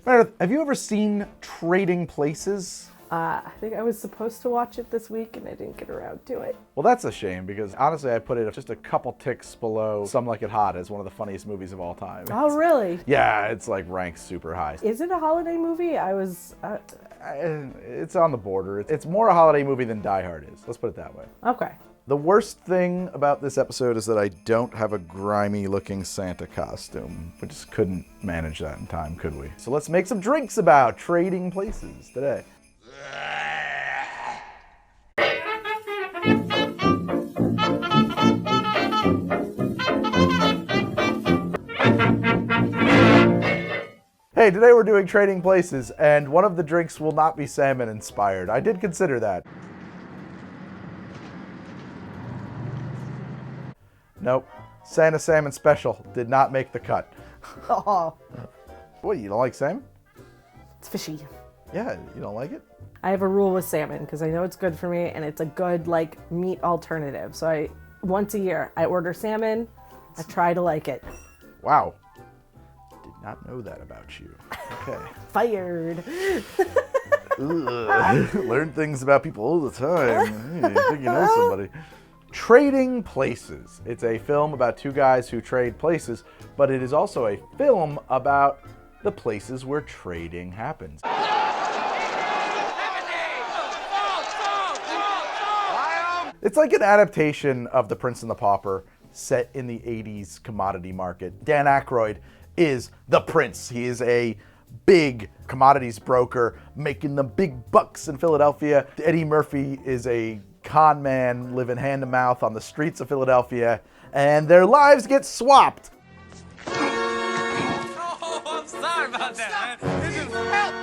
Meredith, have you ever seen Trading Places? I think I was supposed to watch it this week and I didn't get around to it. Well, that's a shame because honestly, I put it just a couple ticks below Some Like It Hot as one of the funniest movies of all time. Oh, really? Yeah, it's like ranked super high. Is it a holiday movie? It's on the border. It's more a holiday movie than Die Hard is. Let's put it that way. Okay. The worst thing about this episode is that I don't have a grimy looking Santa costume. We just couldn't manage that in time, could we? So let's make some drinks about Trading Places today. Hey, today we're doing Trading Places, and one of the drinks will not be salmon inspired. I did consider that. Nope. Santa Salmon Special did not make the cut. Oh. What, you don't like salmon? It's fishy. Yeah, you don't like it? I have a rule with salmon because I know it's good for me and it's a good meat alternative. So once a year I order salmon. I try to like it. Wow. Did not know that about you. Okay. Fired. Learn things about people all the time. Hey, I think you know somebody. Trading Places. It's a film about two guys who trade places, but it is also a film about the places where trading happens. It's like an adaptation of The Prince and the Pauper set in the 80s commodity market. Dan Aykroyd is the prince. He is a big commodities broker making the big bucks in Philadelphia. Eddie Murphy is a con man living hand to mouth on the streets of Philadelphia, and their lives get swapped. Oh, I'm sorry about that, man. This is help!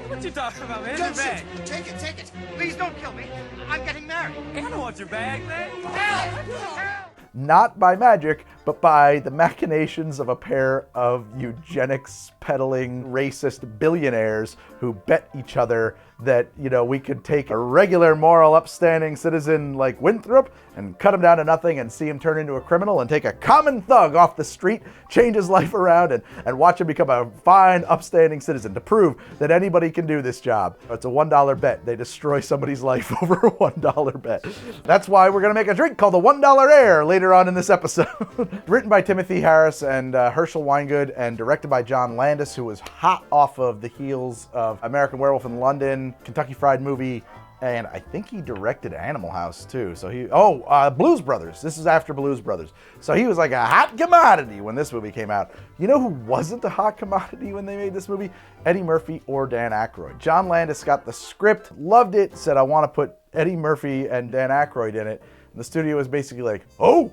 What you talking about, man? Your bag. Take it. Please don't kill me. I'm getting married. I don't want your bag, man. Help! Not by magic, but by the machinations of a pair of eugenics peddling racist billionaires who bet each other that, we could take a regular moral upstanding citizen like Winthrop and cut him down to nothing and see him turn into a criminal and take a common thug off the street, change his life around and watch him become a fine upstanding citizen to prove that anybody can do this job. It's a $1 bet. They destroy somebody's life over a $1 bet. That's why we're going to make a drink called the Dollar-Aire later on in this episode. Written by Timothy Harris and Herschel Weingood and directed by John Landis, who was hot off of the heels of American Werewolf in London, Kentucky Fried Movie, and I think he directed Animal House too. So Blues Brothers. This is after Blues Brothers. So he was like a hot commodity when this movie came out. You know who wasn't a hot commodity when they made this movie? Eddie Murphy or Dan Aykroyd. John Landis got the script, loved it, said I want to put Eddie Murphy and Dan Aykroyd in it. And the studio was basically like, oh,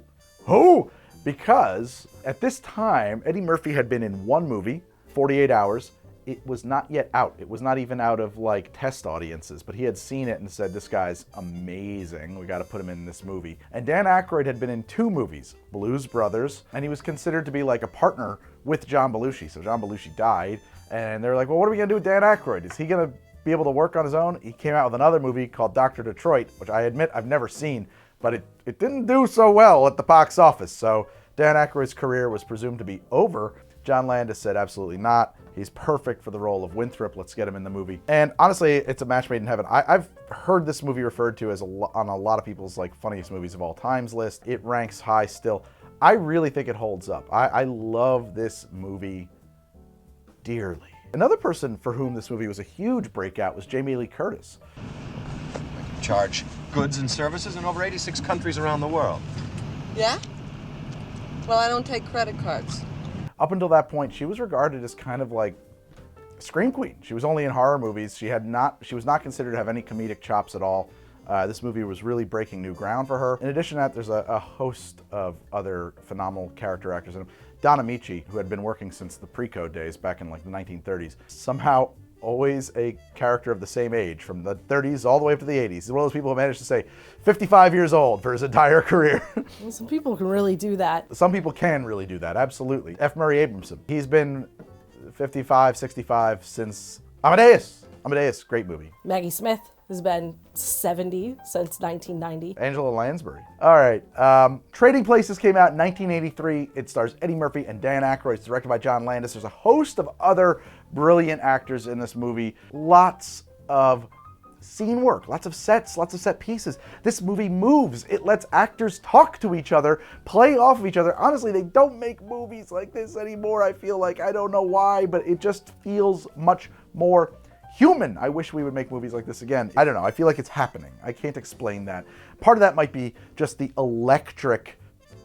because at this time, Eddie Murphy had been in one movie, 48 Hours. It was not yet out. It was not even out of test audiences, but he had seen it and said, this guy's amazing. We got to put him in this movie. And Dan Aykroyd had been in two movies, Blues Brothers, and he was considered to be like a partner with John Belushi. So John Belushi died, and they're like, well, what are we going to do with Dan Aykroyd? Is he going to be able to work on his own? He came out with another movie called Dr. Detroit, which I admit I've never seen, but it didn't do so well at the box office. So Dan Aykroyd's career was presumed to be over. John Landis said absolutely not. He's perfect for the role of Winthrop. Let's get him in the movie. And honestly, it's a match made in heaven. I've heard this movie referred to as on a lot of people's funniest movies of all times list. It ranks high still. I really think it holds up. I love this movie dearly. Another person for whom this movie was a huge breakout was Jamie Lee Curtis. Charge goods and services in over 86 countries around the world. Yeah? Well, I don't take credit cards. Up until that point, she was regarded as kind of like scream queen. She was only in horror movies. She was not considered to have any comedic chops at all. This movie was really breaking new ground for her. In addition to that, there's a host of other phenomenal character actors in it. Don Amici, who had been working since the pre-code days back in the 1930s, somehow always a character of the same age, from the 30s all the way up to the 80s. He's one of those people who managed to say 55 years old for his entire career. Well, some people can really do that. Some people can really do that, absolutely. F. Murray Abrahamson. He's been 55, 65 since Amadeus. Amadeus, great movie. Maggie Smith has been 70 since 1990. Angela Lansbury. All right. Trading Places came out in 1983. It stars Eddie Murphy and Dan Aykroyd. It's directed by John Landis. There's a host of other brilliant actors in this movie. Lots of scene work, lots of sets, lots of set pieces. This movie moves. It lets actors talk to each other, play off of each other. Honestly, they don't make movies like this anymore. I feel like, I don't know why, but it just feels much more human. I wish we would make movies like this again. I don't know. I feel like it's happening. I can't explain that. Part of that might be just the electric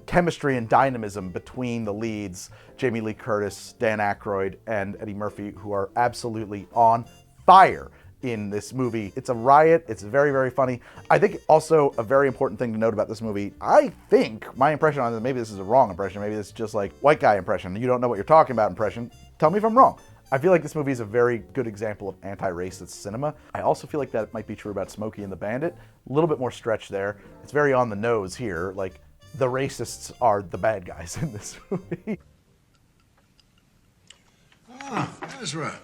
chemistry and dynamism between the leads, Jamie Lee Curtis, Dan Aykroyd, and Eddie Murphy, who are absolutely on fire in this movie. It's a riot. It's very, very funny. I think also a very important thing to note about this movie, I think my impression on it, maybe this is a wrong impression, maybe this is just like white guy impression, you don't know what you're talking about impression, tell me if I'm wrong. I feel like this movie is a very good example of anti-racist cinema. I also feel like that might be true about Smokey and the Bandit. A little bit more stretch there. It's very on the nose here. Like, the racists are the bad guys in this movie. Ah, Ezra.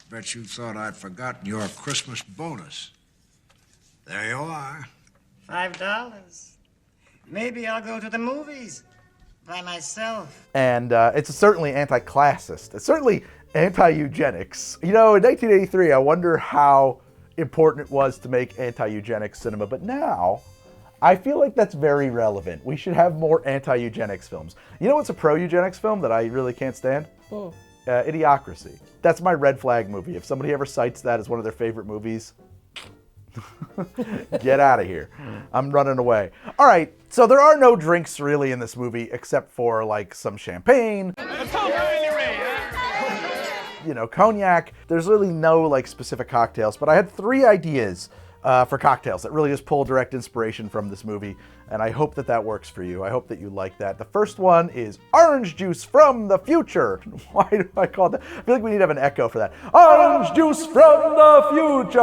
Bet you thought I'd forgotten your Christmas bonus. There you are. $5. Maybe I'll go to the movies by myself. And it's certainly anti-classist. It's certainly anti-eugenics. You know, in 1983, I wonder how important it was to make anti-eugenics cinema, but now I feel like that's very relevant. We should have more anti-eugenics films. You know what's a pro-eugenics film that I really can't stand? Idiocracy. That's my red flag movie. If somebody ever cites that as one of their favorite movies, get out of here. I'm running away. All right, so there are no drinks really in this movie except for like some champagne, you know, cognac. There's really no like specific cocktails, but I had 3 ideas for cocktails that really just pull direct inspiration from this movie, and I hope that that works for you. I hope that you like that. The first one is orange juice from the future. Why do I call it that? I feel like we need to have an echo for that. Orange juice from the future!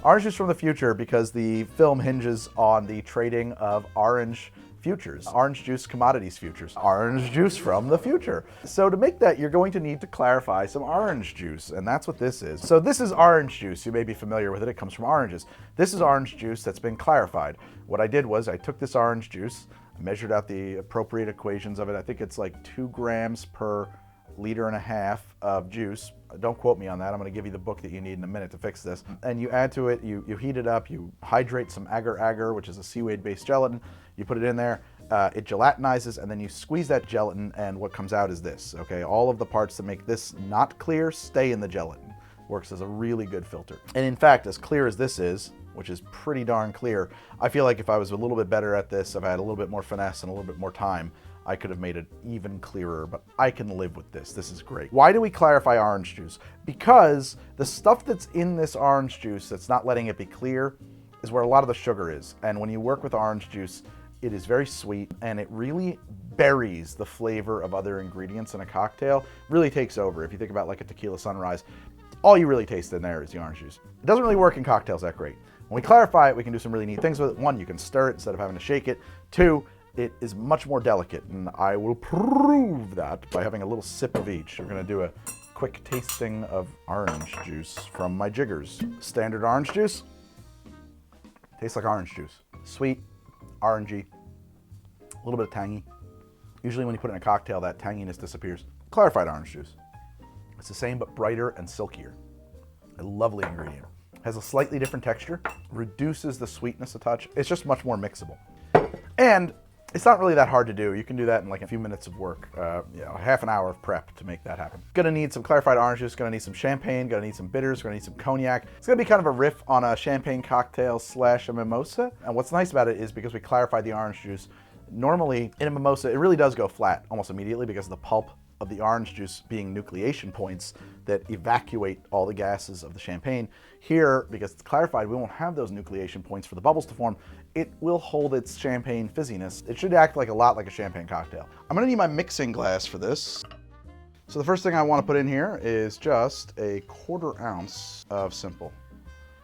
Orange juice from the future because the film hinges on the trading of orange futures, orange juice commodities futures, orange juice from the future. So to make that, you're going to need to clarify some orange juice, and that's what this is. So this is orange juice. You may be familiar with it. It comes from oranges. This is orange juice that's been clarified. What I did was I took this orange juice, I measured out the appropriate equations of it. I think it's like 2 grams per liter and a half of juice. Don't quote me on that. I'm going to give you the book that you need in a minute to fix this. And you add to it, you heat it up, you hydrate some agar-agar, which is a seaweed-based gelatin. You put it in there, it gelatinizes, and then you squeeze that gelatin, and what comes out is this, okay? All of the parts that make this not clear stay in the gelatin. Works as a really good filter. And in fact, as clear as this is, which is pretty darn clear, I feel like if I was a little bit better at this, if I had a little bit more finesse and a little bit more time, I could have made it even clearer, but I can live with this. This is great. Why do we clarify orange juice? Because the stuff that's in this orange juice that's not letting it be clear is where a lot of the sugar is. And when you work with orange juice, it is very sweet, and it really buries the flavor of other ingredients in a cocktail. Really takes over. If you think about like a tequila sunrise, all you really taste in there is the orange juice. It doesn't really work in cocktails that great. When we clarify it, we can do some really neat things with it. 1, you can stir it instead of having to shake it. 2, it is much more delicate, and I will prove that by having a little sip of each. We're gonna do a quick tasting of orange juice from my jiggers. Standard orange juice, tastes like orange juice. Sweet, orangey, a little bit of tangy. Usually when you put it in a cocktail, that tanginess disappears. Clarified orange juice. It's the same but brighter and silkier. A lovely ingredient. Has a slightly different texture, reduces the sweetness a touch. It's just much more mixable. And it's not really that hard to do. You can do that in like a few minutes of work, half an hour of prep to make that happen. Gonna need some clarified orange juice, gonna need some champagne, gonna need some bitters, gonna need some cognac. It's gonna be kind of a riff on a champagne cocktail / a mimosa. And what's nice about it is because we clarified the orange juice, normally in a mimosa, it really does go flat almost immediately because of the pulp of the orange juice being nucleation points that evacuate all the gases of the champagne. Here, because it's clarified, we won't have those nucleation points for the bubbles to form. It will hold its champagne fizziness. It should act like a lot like a champagne cocktail. I'm gonna need my mixing glass for this. So the first thing I wanna put in here is just a 1/4 ounce of simple.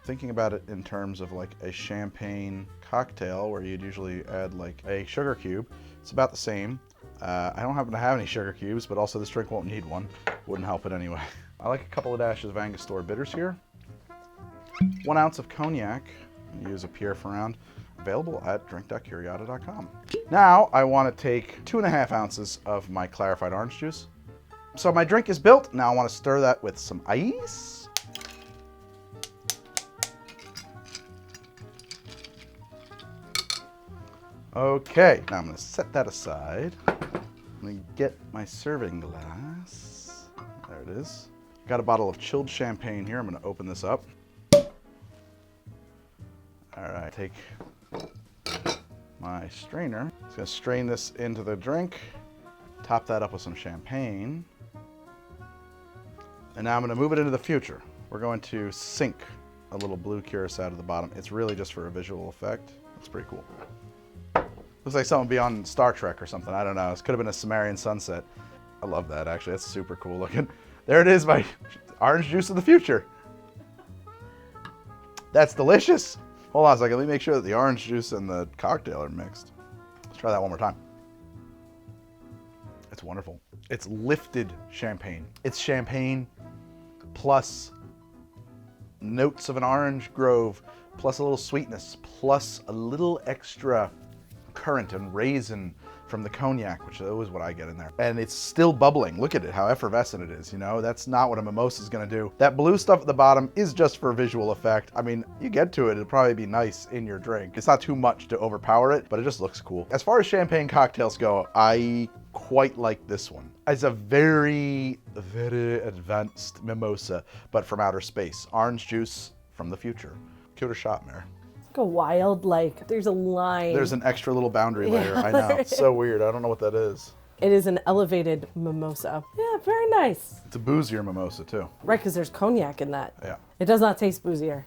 Thinking about it in terms of like a champagne cocktail where you'd usually add like a sugar cube, it's about the same. I don't happen to have any sugar cubes, but also this drink won't need one. Wouldn't help it anyway. I like a couple of dashes of Angostura Bitters here. 1 ounce of cognac. Use a Pierre Ferrand. Available at drink.curiata.com. Now I want to take 2.5 ounces of my clarified orange juice. So my drink is built. Now I want to stir that with some ice. Okay, now I'm going to set that aside. I'm going to get my serving glass. There it is. Got a bottle of chilled champagne here. I'm going to open this up. All right, take my strainer. I'm just going to strain this into the drink. Top that up with some champagne. And now I'm going to move it into the future. We're going to sink a little blue curacao to the bottom. It's really just for a visual effect. Looks pretty cool. Looks like something would be on Star Trek or something. I don't know. This could have been a Sumerian sunset. I love that, actually. That's super cool looking. There it is, my orange juice of the future. That's delicious. Hold on a second. Let me make sure that the orange juice and the cocktail are mixed. Let's try that one more time. It's wonderful. It's lifted champagne. It's champagne plus notes of an orange grove, plus a little sweetness, plus a little extra currant and raisin from the cognac, which is always what I get in there. And it's still bubbling. Look at it, how effervescent it is, you know? That's not what a mimosa is gonna do. That blue stuff at the bottom is just for visual effect. I mean, you get to it, it'll probably be nice in your drink. It's not too much to overpower it, but it just looks cool. As far as champagne cocktails go, I quite like this one. It's a very, very advanced mimosa, but from outer space. Orange juice from the future. Give it a shot, Mare. Like a wild, like, there's a line. There's an extra little boundary layer. I know. It's so weird. I don't know what that is. It is an elevated mimosa. Yeah, very nice. It's a boozier mimosa, too. Right, because there's cognac in that. Yeah. It does not taste boozier.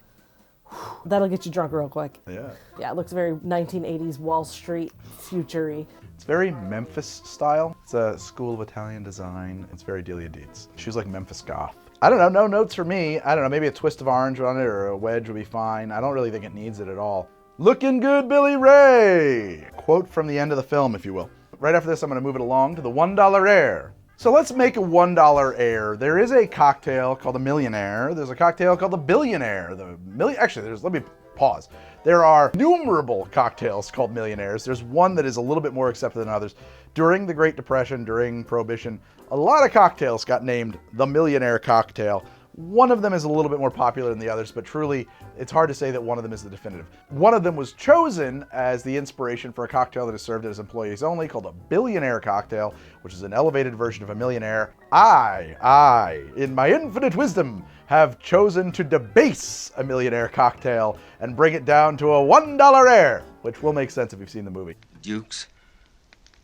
That'll get you drunk real quick. Yeah. Yeah, it looks very 1980s Wall Street future-y. It's very Memphis style. It's a school of Italian design. It's very Delia Dietz. She was like Memphis goth. I don't know, no notes for me. I don't know, maybe a twist of orange on it or a wedge would be fine. I don't really think it needs it at all. Looking good, Billy Ray! Quote from the end of the film, if you will. Right after this, I'm gonna move it along to the $1 So let's make a $1 There is a cocktail called the Millionaire. There's a cocktail called the Billionaire. Let me pause. There are innumerable cocktails called millionaires. There's one that is a little bit more accepted than others. During the Great Depression, during Prohibition, a lot of cocktails got named the Millionaire cocktail. One of them is a little bit more popular than the others, but truly, it's hard to say that one of them is the definitive. One of them was chosen as the inspiration for a cocktail that is served as employees only, called a Billionaire cocktail, which is an elevated version of a millionaire. I, in my infinite wisdom, have chosen to debase a millionaire cocktail and bring it down to a $1 which will make sense if you've seen the movie. Dukes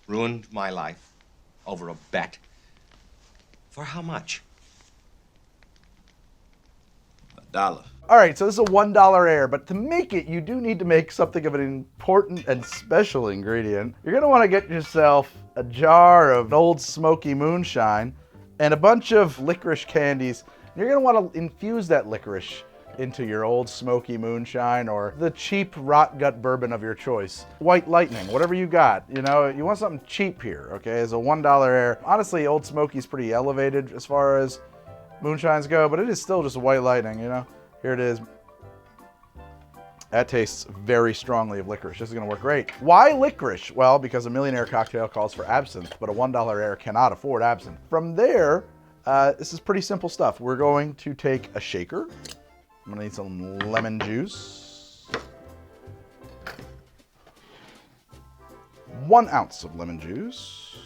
ruined my life over a bet. For how much? $1. All right, so this is a $1 but to make it, you do need to make something of an important and special ingredient. You're gonna wanna get yourself a jar of old smoky moonshine and a bunch of licorice candies. You're gonna wanna infuse that licorice into your old smoky moonshine or the cheap rot gut bourbon of your choice. White Lightning, whatever you got. You know, you want something cheap here, okay? It's a $1. Honestly, Old Smoky's pretty elevated as far as moonshines go, but it is still just a White Lightning, you know? Here it is. That tastes very strongly of licorice. This is gonna work great. Why licorice? Well, because a millionaire cocktail calls for absinthe, but a $1 cannot afford absinthe. From there, this is pretty simple stuff. We're going to take a shaker. I'm gonna need some lemon juice. 1 ounce of lemon juice.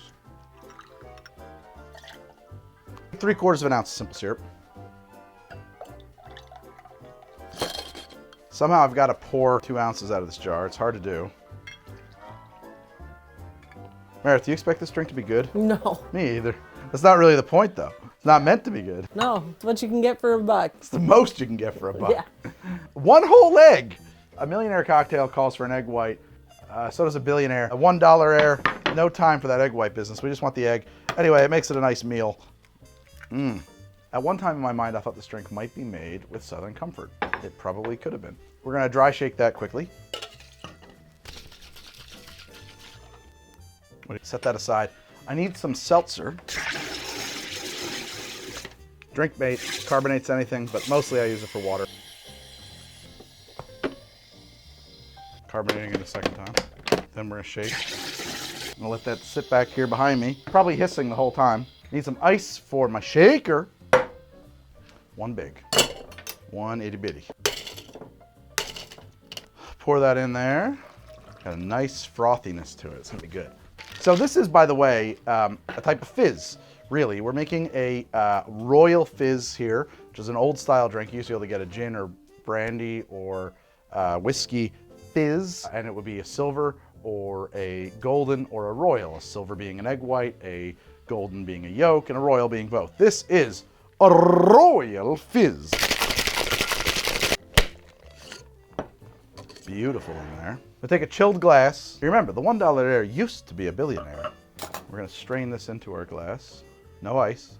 3/4 of an ounce of simple syrup. Somehow I've got to pour 2 ounces out of this jar. It's hard to do. Meredith, do you expect this drink to be good? No. Me either. That's not really the point, though. It's not meant to be good. No, it's what you can get for $1. It's the most you can get for $1. Yeah. 1 whole egg. A millionaire cocktail calls for an egg white. So does a billionaire. A $1 no time for that egg white business. We just want the egg. Anyway, it makes it a nice meal. At one time in my mind, I thought this drink might be made with Southern Comfort. It probably could have been. We're gonna dry shake that quickly. Set that aside. I need some seltzer. Drink bait, carbonates anything, but mostly I use it for water. carbonating it a second time. Then we're gonna shake. I'm gonna let that sit back here behind me. Probably hissing the whole time. Need some ice for my shaker. One big, one itty bitty. Pour that in there. Got a nice frothiness to it. It's gonna be good. So this is, by the way, a type of fizz. Really, we're making a royal fizz here, which is an old style drink. You used to be able to get a gin or brandy or whiskey fizz, and it would be a silver or a golden or a royal. A silver being an egg white, a golden being a yolk, and a royal being both. This is a royal fizz. Beautiful in there. We'll take a chilled glass. Remember, the $1 used to be a billionaire. We're gonna strain this into our glass. No ice.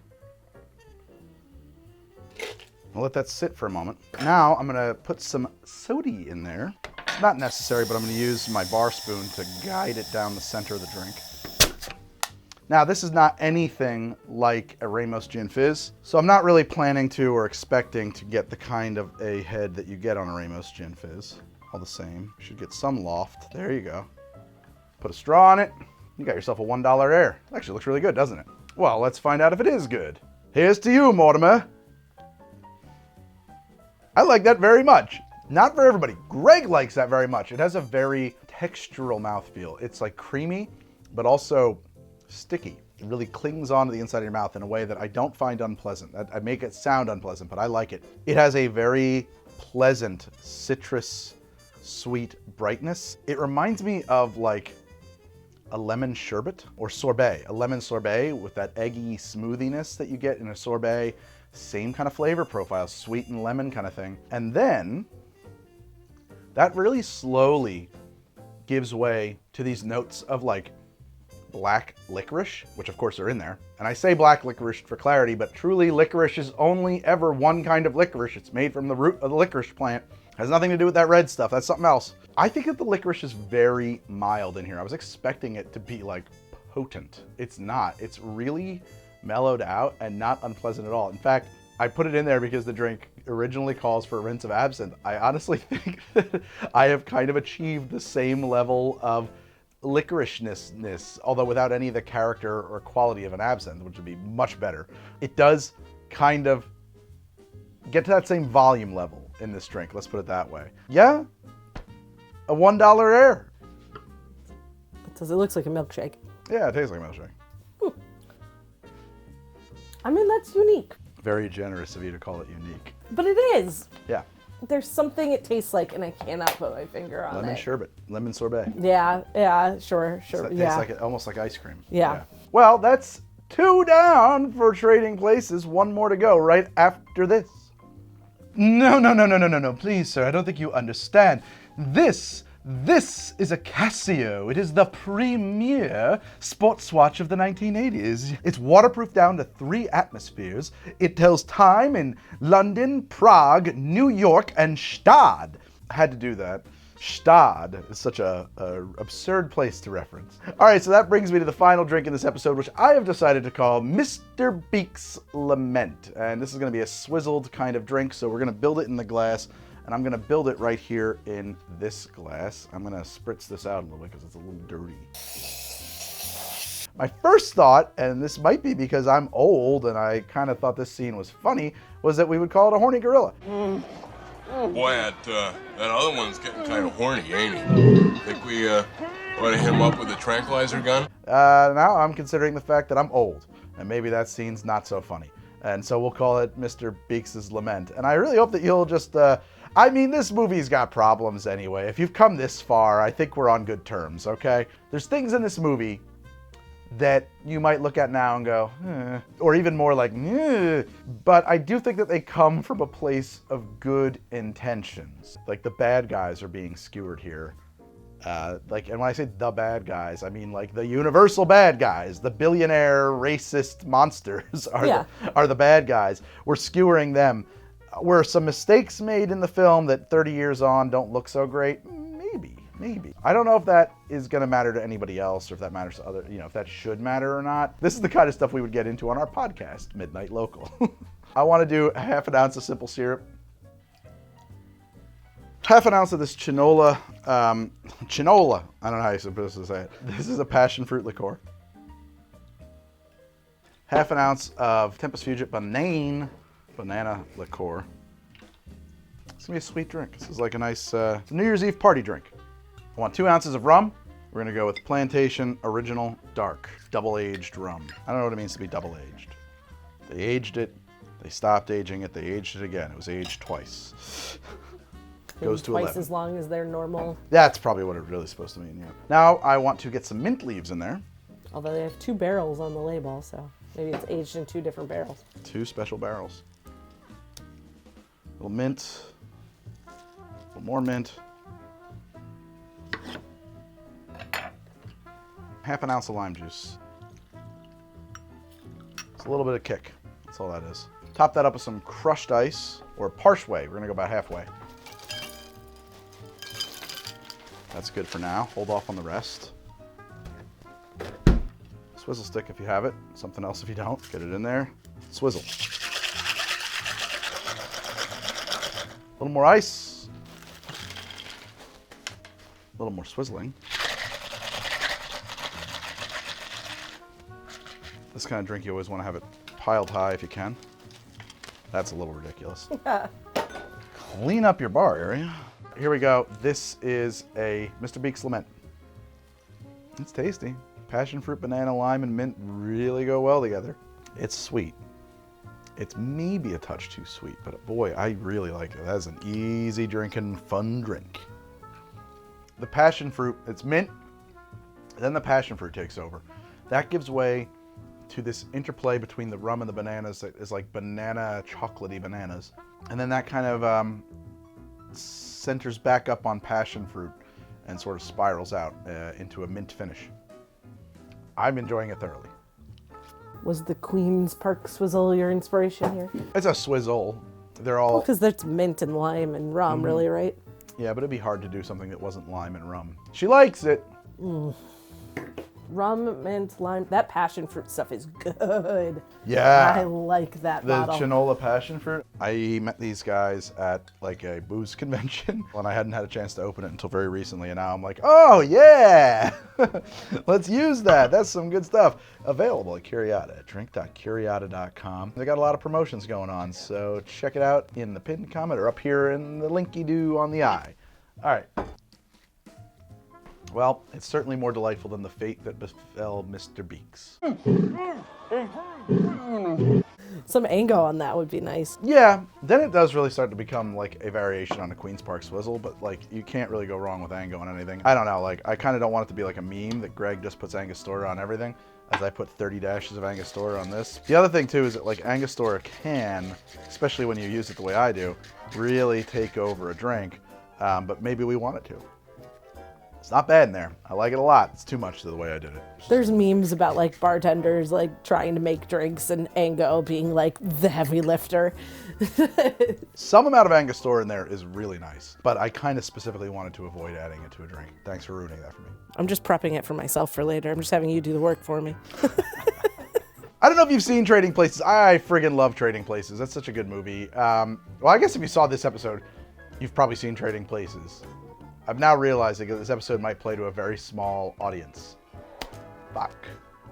I'll let that sit for a moment. Now I'm gonna put some soda in there. It's not necessary, but I'm gonna use my bar spoon to guide it down the center of the drink. Now this is not anything like a Ramos Gin Fizz, so I'm not really planning to or expecting to get the kind of a head that you get on a Ramos Gin Fizz. All the same, you should get some loft. There you go. Put a straw on it. You got yourself a $1 It actually looks really good, doesn't it? Well, let's find out if it is good. Here's to you, Mortimer. I like that very much. Not for everybody. Greg likes that very much. It has a very textural mouthfeel. It's like creamy, but also sticky. It really clings onto the inside of your mouth in a way that I don't find unpleasant. I make it sound unpleasant, but I like it. It has a very pleasant citrus, sweet brightness. It reminds me of like a lemon sherbet or sorbet, a lemon sorbet with that eggy smoothiness that you get in a sorbet. Same kind of flavor profile, sweet and lemon kind of thing. And then that really slowly gives way to these notes of like black licorice, which of course are in there. And I say black licorice for clarity, but truly licorice is only ever one kind of licorice. It's made from the root of the licorice plant. Has nothing to do with that red stuff. That's something else. I think that the licorice is very mild in here. I was expecting it to be like potent. It's not. It's really mellowed out and not unpleasant at all. In fact, I put it in there because the drink originally calls for a rinse of absinthe. I honestly think that I have kind of achieved the same level of licoriceness, although without any of the character or quality of an absinthe, which would be much better. It does kind of get to that same volume level in this drink, let's put it that way. Yeah, a $1 It looks like a milkshake. Yeah, it tastes like a milkshake. I mean, that's unique. Very generous of you to call it unique. But it is. Yeah. There's something it tastes like, and I cannot put my finger on Lemon it. sherbet, lemon sorbet. Yeah, sure. So it Yeah. tastes like almost like ice cream. Yeah. Well, that's 2 down for Trading Places. 1 more to go right after this. No. Please, sir, I don't think you understand. This is a Casio. It is the premier sports watch of the 1980s. It's waterproof down to 3 atmospheres. It tells time in London, Prague, New York, and Stad. I had to do that. Stad is such a absurd place to reference. All right, so that brings me to the final drink in this episode, which I have decided to call Mr. Beek's Lament. And this is going to be a swizzled kind of drink, so we're going to build it in the glass. And I'm going to build it right here in this glass. I'm going to spritz this out a little bit because it's a little dirty. My first thought, and this might be because I'm old and I kind of thought this scene was funny, was that we would call it a horny gorilla. Boy, that other one's getting kind of horny, ain't he? Think we ought to hit him up with a tranquilizer gun? Now I'm considering the fact that I'm old, and maybe that scene's not so funny. And so we'll call it Mr. Beeks' Lament. And I really hope that you'll just... I mean, this movie's got problems anyway. If you've come this far, I think we're on good terms, okay? There's things in this movie that you might look at now and go, or even more like, but I do think that they come from a place of good intentions. Like the bad guys are being skewered here. And when I say the bad guys, I mean like the universal bad guys, the billionaire racist monsters are the bad guys. We're skewering them. Were some mistakes made in the film that 30 years on don't look so great? Maybe. I don't know if that is going to matter to anybody else or if that matters to other, if that should matter or not. This is the kind of stuff we would get into on our podcast, Midnight Local. I want to do 1/2 ounce of simple syrup. Half an ounce of this Chinola, Chinola, I don't know how you're supposed to say it. This is a passion fruit liqueur. Half an ounce of Tempus Fugit banana liqueur. It's gonna be a sweet drink. This is like a nice New Year's Eve party drink. I want 2 ounces of rum. We're gonna go with Plantation Original Dark, double-aged rum. I don't know what it means to be double-aged. They aged it, they stopped aging it, they aged it again. It was aged twice. Goes to Twice 11. as long as their normal. That's probably what it really is supposed to mean, yeah. Now I want to get some mint leaves in there. Although they have 2 barrels on the label, so maybe it's aged in 2 different barrels. 2 special barrels. A little mint, a little more mint. Half an ounce of lime juice. It's a little bit of kick. That's all that is. Top that up with some crushed ice or parchway. We're gonna go about halfway. That's good for now. Hold off on the rest. Swizzle stick if you have it. Something else if you don't. Get it in there. Swizzle. A little more ice. A little more swizzling. This kind of drink, you always want to have it piled high if you can. That's a little ridiculous. Clean up your bar area. Here we go. This is a Mr. Beek's Lament. It's tasty. Passion fruit, banana, lime, and mint really go well together. It's sweet. It's maybe a touch too sweet, but boy, I really like it. That is an easy drinking, fun drink. The passion fruit, it's mint, then the passion fruit takes over. That gives way to this interplay between the rum and the bananas that is like banana, chocolatey bananas. And then that kind of centers back up on passion fruit and sort of spirals out into a mint finish. I'm enjoying it thoroughly. Was the Queen's Park Swizzle your inspiration here? It's a swizzle. They're all... Because that's mint and lime and rum, really, right? Yeah, but it'd be hard to do something that wasn't lime and rum. She likes it. Rum, mint, lime. That passion fruit stuff is good. Yeah. I like that The bottle. Chinola passion fruit. I met these guys at like a booze convention and I hadn't had a chance to open it until very recently, and now I'm like, oh yeah, let's use that. That's some good stuff. Available at Curiata, drink.curiata.com. They got a lot of promotions going on, so check it out in the pinned comment or up here in the linky-doo on the eye. All right. Well, it's certainly more delightful than the fate that befell Mr. Beek's. Some Ango on that would be nice. Yeah, then it does really start to become like a variation on a Queen's Park Swizzle, but like you can't really go wrong with Ango on anything. I don't know, like I kind of don't want it to be like a meme that Greg just puts Angostura on everything, as I put 30 dashes of Angostura on this. The other thing too is that like Angostura can, especially when you use it the way I do, really take over a drink, but maybe we want it to. It's not bad in there. I like it a lot. It's too much to the way I did it. There's memes about like bartenders like trying to make drinks and Ango being like the heavy lifter. Some amount of Angostura in there is really nice, but I kind of specifically wanted to avoid adding it to a drink. Thanks for ruining that for me. I'm just prepping it for myself for later. I'm just having you do the work for me. I don't know if you've seen Trading Places. I friggin' love Trading Places. That's such a good movie. Well, I guess if you saw this episode, you've probably seen Trading Places. I'm now realizing that this episode might play to a very small audience. Fuck.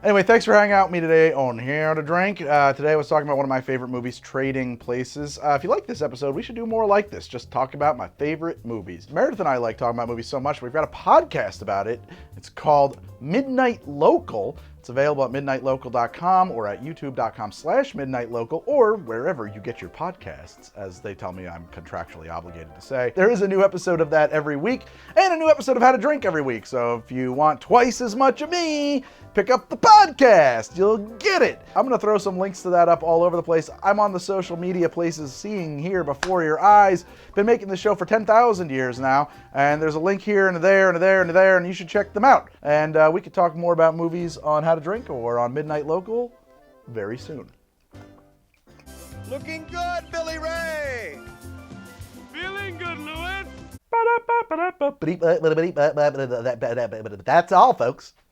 Anyway, thanks for hanging out with me today on Here to Drink. Today I was talking about one of my favorite movies, Trading Places. If you like this episode, we should do more like this. Just talk about my favorite movies. Meredith and I like talking about movies so much, we've got a podcast about it. It's called Midnight Local. It's available at midnightlocal.com or at youtube.com/midnightlocal or wherever you get your podcasts, as they tell me I'm contractually obligated to say. There is a new episode of that every week and a new episode of How to Drink every week. So if you want twice as much of me, pick up the podcast. You'll get it. I'm going to throw some links to that up all over the place. I'm on the social media places seeing here before your eyes. Been making this show for 10,000 years now, and there's a link here and there and there and there, and you should check them out. And we could talk more about movies on How to Drink or on Midnight Local very soon. Looking good, Billy Ray! Feeling good, Louis. That's all, folks.